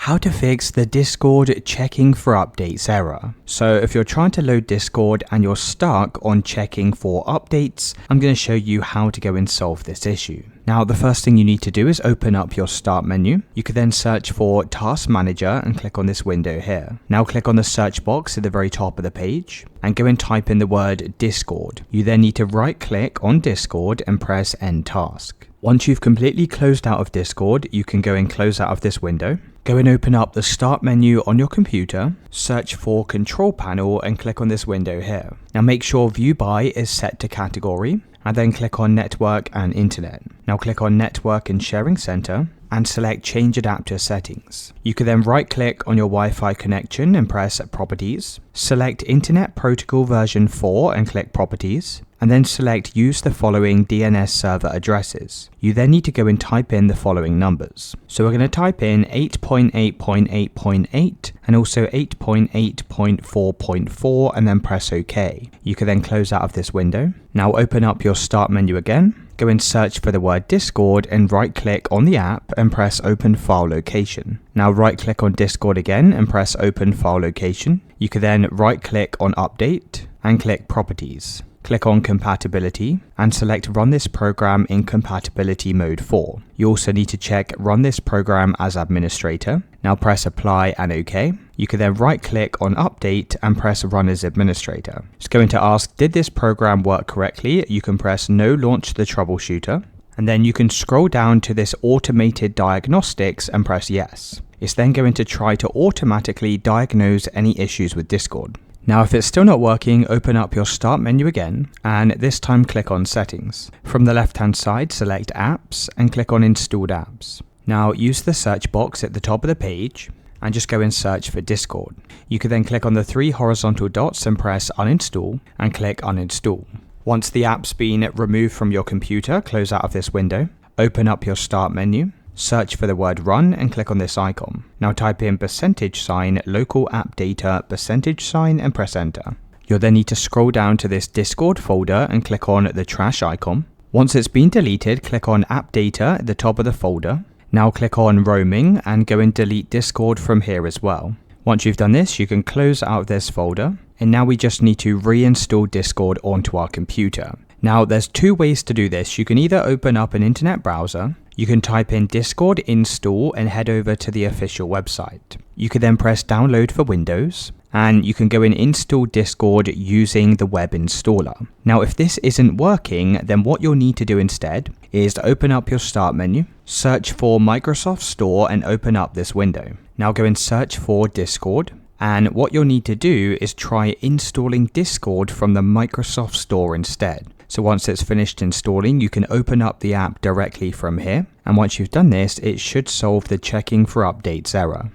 How to fix the Discord checking for updates error. So if you're trying to load Discord and you're stuck on checking for updates, I'm going to show you how to go and solve this issue. Now, the first thing you need to do is open up your start menu. You can then search for Task Manager and click on this window here. Now click on the search box at the very top of the page and go and type in the word Discord. You then need to right click on Discord and press End Task. Once you've completely closed out of Discord, you can go and close out of this window. Go and open up the start menu on your computer, search for Control Panel and click on this window here. Now make sure View By is set to category and then click on Network and Internet. Now click on Network and Sharing Center and select Change Adapter Settings. You can then right click on your Wi-Fi connection and press Properties. Select Internet Protocol version 4 and click Properties. And then select Use the following DNS server addresses. You then need to go and type in the following numbers. So we're going to type in 8.8.8.8 and also 8.8.4.4 and then press OK. You can then close out of this window. Now open up your start menu again. Go and search for the word Discord and right click on the app and press Open File Location. Now right click on Discord again and press Open File Location. You can then right click on Update and click Properties. Click on Compatibility and select Run this program in Compatibility Mode 4. You also need to check Run this program as Administrator. Now press Apply and OK. You can then right click on Update and press Run as Administrator. It's going to ask, did this program work correctly? You can press No, launch the troubleshooter. And then you can scroll down to this Automated Diagnostics and press Yes. It's then going to try to automatically diagnose any issues with Discord. Now if it's still not working, open up your start menu again and this time click on Settings. From the left hand side, select Apps and click on Installed Apps. Now use the search box at the top of the page and just go and search for Discord. You can then click on the 3 horizontal dots and press Uninstall and click Uninstall. Once the app's been removed from your computer, close out of this window, open up your start menu. Search for the word Run and click on this icon. Now type in $, local app data, $, and press Enter. You'll then need to scroll down to this Discord folder and click on the trash icon. Once it's been deleted, click on App Data at the top of the folder. Now click on Roaming and go and delete Discord from here as well. Once you've done this, you can close out of this folder. And now we just need to reinstall Discord onto our computer. Now there's 2 ways to do this. You can either open up an internet browser. You can type in Discord install and head over to the official website. You can then press download for Windows and you can go and install Discord using the web installer. Now if this isn't working, then what you'll need to do instead is to open up your start menu, search for Microsoft Store and open up this window. Now go and search for Discord. And what you'll need to do is try installing Discord from the Microsoft Store instead. So once it's finished installing, you can open up the app directly from here. And once you've done this, it should solve the checking for updates error.